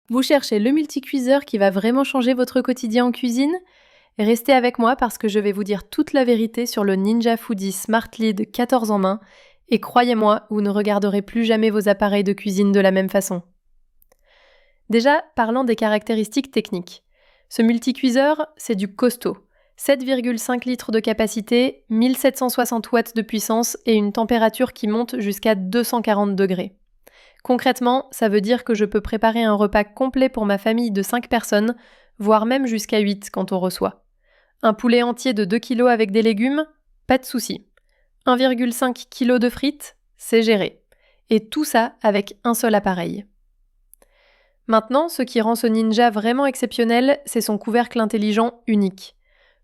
Vous cherchez le multicuiseur qui va vraiment changer votre quotidien en cuisine? Restez avec moi parce que je vais vous dire toute la vérité sur le Ninja Foodi Smart Lid 14 en main et croyez-moi, vous ne regarderez plus jamais vos appareils de cuisine de la même façon. Déjà, parlons des caractéristiques techniques. Ce multicuiseur, c'est du costaud. 7,5 litres de capacité, 1760 watts de puissance et une température qui monte jusqu'à 240 degrés. Concrètement, ça veut dire que je peux préparer un repas complet pour ma famille de 5 personnes, voire même jusqu'à 8 quand on reçoit. Un poulet entier de 2 kg avec des légumes? Pas de souci. 1,5 kg de frites? C'est géré. Et tout ça avec un seul appareil. Maintenant, ce qui rend ce Ninja vraiment exceptionnel, c'est son couvercle intelligent unique.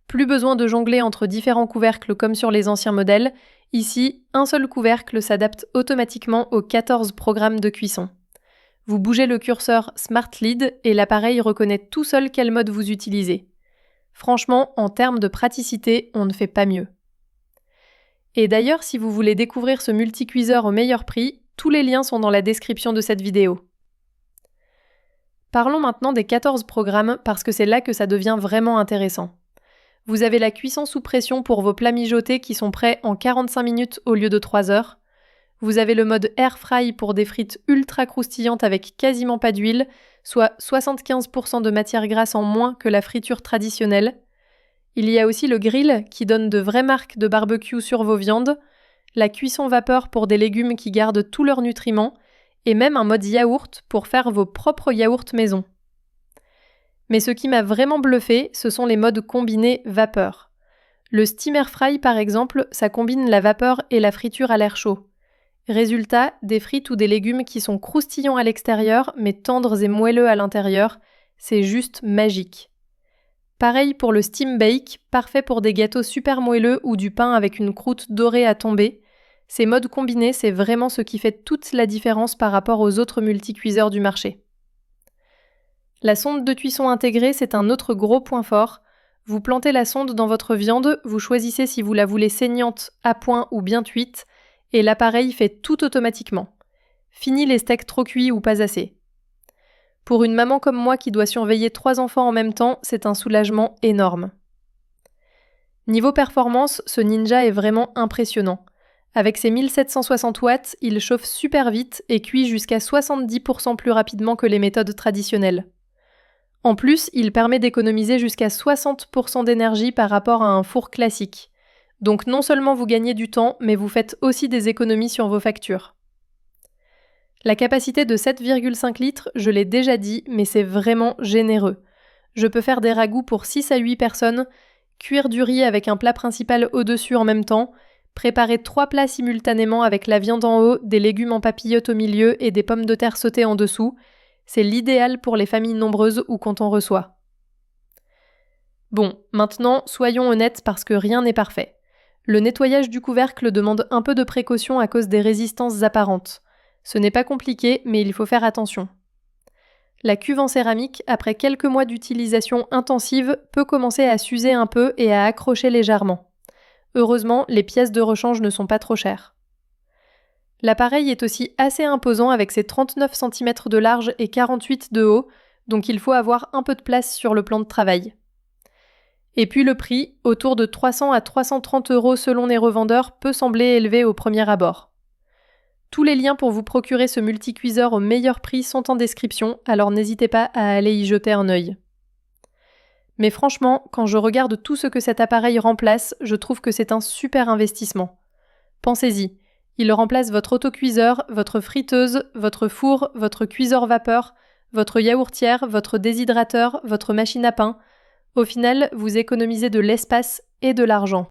Plus besoin de jongler entre différents couvercles comme sur les anciens modèles. Ici, un seul couvercle s'adapte automatiquement aux 14 programmes de cuisson. Vous bougez le curseur Smart Lid et l'appareil reconnaît tout seul quel mode vous utilisez. Franchement, en termes de praticité, on ne fait pas mieux. Et d'ailleurs, si vous voulez découvrir ce multicuiseur au meilleur prix, tous les liens sont dans la description de cette vidéo. Parlons maintenant des 14 programmes parce que c'est là que ça devient vraiment intéressant. Vous avez la cuisson sous pression pour vos plats mijotés qui sont prêts en 45 minutes au lieu de 3 heures. Vous avez le mode Air Fry pour des frites ultra croustillantes avec quasiment pas d'huile, soit 75% de matière grasse en moins que la friture traditionnelle. Il y a aussi le grill qui donne de vraies marques de barbecue sur vos viandes, la cuisson vapeur pour des légumes qui gardent tous leurs nutriments, et même un mode yaourt pour faire vos propres yaourts maison. Mais ce qui m'a vraiment bluffé, ce sont les modes combinés vapeur. Le steamer fry par exemple, ça combine la vapeur et la friture à l'air chaud. Résultat, des frites ou des légumes qui sont croustillants à l'extérieur mais tendres et moelleux à l'intérieur, c'est juste magique. Pareil pour le steam bake, parfait pour des gâteaux super moelleux ou du pain avec une croûte dorée à tomber. Ces modes combinés, c'est vraiment ce qui fait toute la différence par rapport aux autres multicuiseurs du marché. La sonde de cuisson intégrée, c'est un autre gros point fort. Vous plantez la sonde dans votre viande, vous choisissez si vous la voulez saignante, à point ou bien cuite, et l'appareil fait tout automatiquement. Fini les steaks trop cuits ou pas assez. Pour une maman comme moi qui doit surveiller 3 enfants en même temps, c'est un soulagement énorme. Niveau performance, ce Ninja est vraiment impressionnant. Avec ses 1760 watts, il chauffe super vite et cuit jusqu'à 70% plus rapidement que les méthodes traditionnelles. En plus, il permet d'économiser jusqu'à 60% d'énergie par rapport à un four classique. Donc non seulement vous gagnez du temps, mais vous faites aussi des économies sur vos factures. La capacité de 7,5 litres, je l'ai déjà dit, mais c'est vraiment généreux. Je peux faire des ragoûts pour 6 à 8 personnes, cuire du riz avec un plat principal au-dessus en même temps, préparer 3 plats simultanément avec la viande en haut, des légumes en papillotes au milieu et des pommes de terre sautées en dessous. C'est l'idéal pour les familles nombreuses ou quand on reçoit. Bon, maintenant, soyons honnêtes parce que rien n'est parfait. Le nettoyage du couvercle demande un peu de précaution à cause des résistances apparentes. Ce n'est pas compliqué, mais il faut faire attention. La cuve en céramique, après quelques mois d'utilisation intensive, peut commencer à s'user un peu et à accrocher légèrement. Heureusement, les pièces de rechange ne sont pas trop chères. L'appareil est aussi assez imposant avec ses 39 cm de large et 48 de haut, donc il faut avoir un peu de place sur le plan de travail. Et puis le prix, autour de 300 à 330 € selon les revendeurs, peut sembler élevé au premier abord. Tous les liens pour vous procurer ce multicuiseur au meilleur prix sont en description, alors n'hésitez pas à aller y jeter un œil. Mais franchement, quand je regarde tout ce que cet appareil remplace, je trouve que c'est un super investissement. Pensez-y. Il remplace votre autocuiseur, votre friteuse, votre four, votre cuiseur vapeur, votre yaourtière, votre déshydrateur, votre machine à pain. Au final, vous économisez de l'espace et de l'argent.